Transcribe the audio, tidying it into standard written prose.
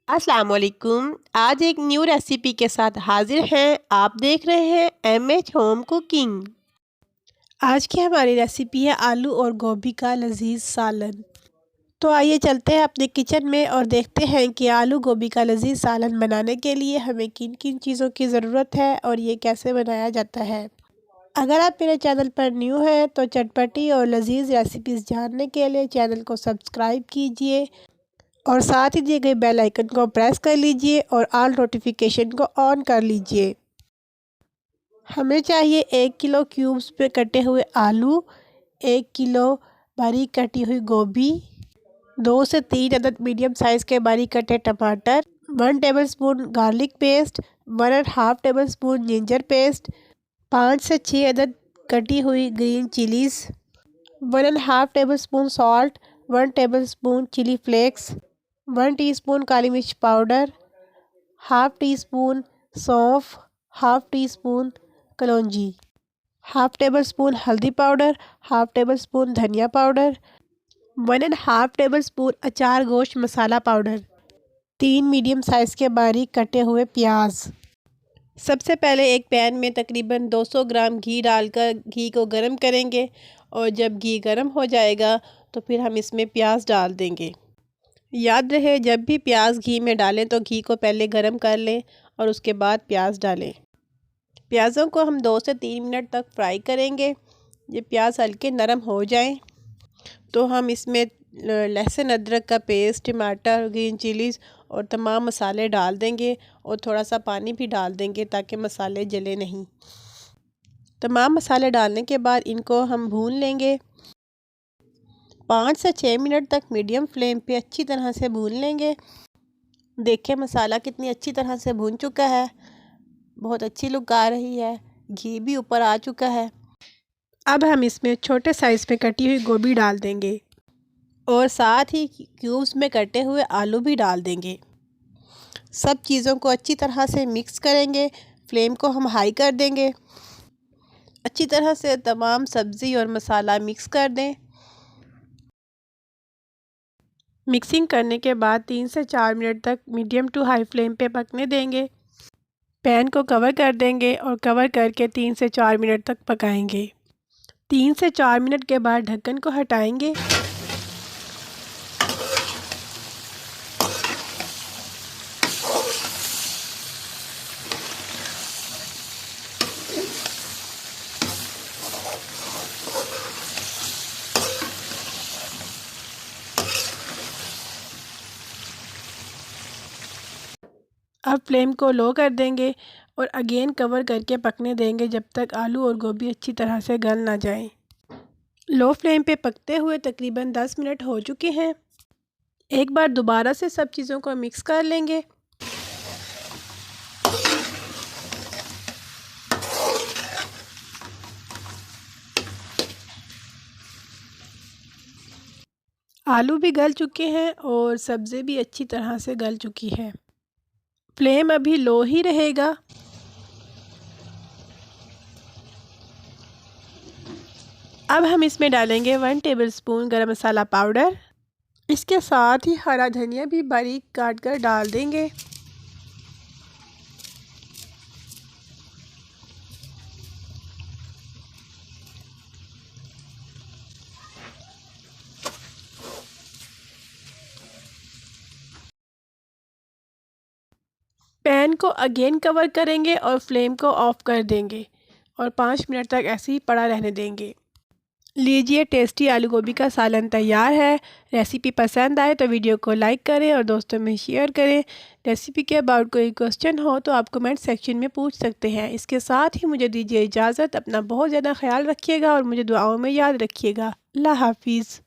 अस्सलाम वालेकुम। आज एक न्यू रेसिपी के साथ हाजिर हैं। आप देख रहे हैं MH होम कुकिंग। आज की हमारी रेसिपी है आलू और गोभी का लजीज सालन। तो आइए चलते हैं अपने किचन में और देखते हैं कि आलू गोभी का लजीज सालन बनाने के लिए हमें किन किन चीज़ों की ज़रूरत है और ये कैसे बनाया जाता है। अगर आप मेरे चैनल पर न्यू हैं तो चटपटी और लजीज रेसिपीज़ जानने के लिए चैनल को सब्सक्राइब कीजिए और साथ ही दिए गए बेल आइकन को प्रेस कर लीजिए और ऑल नोटिफिकेशन को ऑन कर लीजिए। हमें चाहिए 1 किलो क्यूब्स पे कटे हुए आलू, 1 किलो बारीक कटी हुई गोभी, 2 से 3 अदद मीडियम साइज़ के बारीक कटे टमाटर, 1 tablespoon garlic paste, 1.5 tablespoon ginger paste, 5 से 6 अदद कटी हुई green chillies, 1.5 tablespoon salt, 1 tablespoon chilli flakes, 1 teaspoon काली मिर्च पाउडर, हाफ़ टी स्पून सौंफ, हाफ़ टी स्पून कलौंजी, हाफ़ टेबल स्पून हल्दी पाउडर, हाफ़ टेबल स्पून धनिया पाउडर, 1.5 टेबल स्पून अचार गोश्त मसाला पाउडर, 3 मीडियम साइज़ के बारीक कटे हुए प्याज। सबसे पहले एक पैन में तकरीबन 200 ग्राम घी डालकर घी को गर्म करेंगे और जब घी गर्म हो जाएगा तो फिर हम इसमें प्याज डाल देंगे। याद रहे, जब भी प्याज घी में डालें तो घी को पहले गरम कर लें और उसके बाद प्याज डालें। प्याज़ों को हम 2 से 3 मिनट तक फ्राई करेंगे। ये प्याज हल्के नरम हो जाएं तो हम इसमें लहसुन अदरक का पेस्ट, टमाटर, ग्रीन चिलीज़ और तमाम मसाले डाल देंगे और थोड़ा सा पानी भी डाल देंगे ताकि मसाले जले नहीं। तमाम मसाले डालने के बाद इनको हम भून लेंगे। 5 से 6 मिनट तक मीडियम फ्लेम पे अच्छी तरह से भून लेंगे। देखें मसाला कितनी अच्छी तरह से भून चुका है, बहुत अच्छी लुक आ रही है, घी भी ऊपर आ चुका है। अब हम इसमें छोटे साइज़ में कटी हुई गोभी डाल देंगे और साथ ही क्यूब्स में कटे हुए आलू भी डाल देंगे। सब चीज़ों को अच्छी तरह से मिक्स करेंगे। फ्लेम को हम हाई कर देंगे। अच्छी तरह से तमाम सब्ज़ी और मसाला मिक्स कर दें। मिक्सिंग करने के बाद 3 से 4 मिनट तक मीडियम टू हाई फ्लेम पे पकने देंगे। पैन को कवर कर देंगे और कवर करके 3 से 4 मिनट तक पकाएंगे। 3 से 4 मिनट के बाद ढक्कन को हटाएंगे। अब फ्लेम को लो कर देंगे और अगेन कवर करके पकने देंगे जब तक आलू और गोभी अच्छी तरह से गल ना जाएं। लो फ्लेम पे पकते हुए तकरीबन 10 मिनट हो चुके हैं। एक बार दोबारा से सब चीज़ों को मिक्स कर लेंगे। आलू भी गल चुके हैं और सब्ज़ी भी अच्छी तरह से गल चुकी है। फ्लेम अभी लो ही रहेगा। अब हम इसमें डालेंगे 1 टेबलस्पून गरम मसाला पाउडर। इसके साथ ही हरा धनिया भी बारीक काट कर डाल देंगे। पैन को अगेन कवर करेंगे और फ्लेम को ऑफ कर देंगे और 5 मिनट तक ऐसे ही पड़ा रहने देंगे। लीजिए, टेस्टी आलू गोभी का सालन तैयार है। रेसिपी पसंद आए तो वीडियो को लाइक करें और दोस्तों में शेयर करें। रेसिपी के अबाउट कोई क्वेश्चन हो तो आप कमेंट सेक्शन में पूछ सकते हैं। इसके साथ ही मुझे दीजिए इजाज़त। अपना बहुत ज़्यादा ख्याल रखिएगा और मुझे दुआओं में याद रखिएगा। अल्लाह हाफिज़।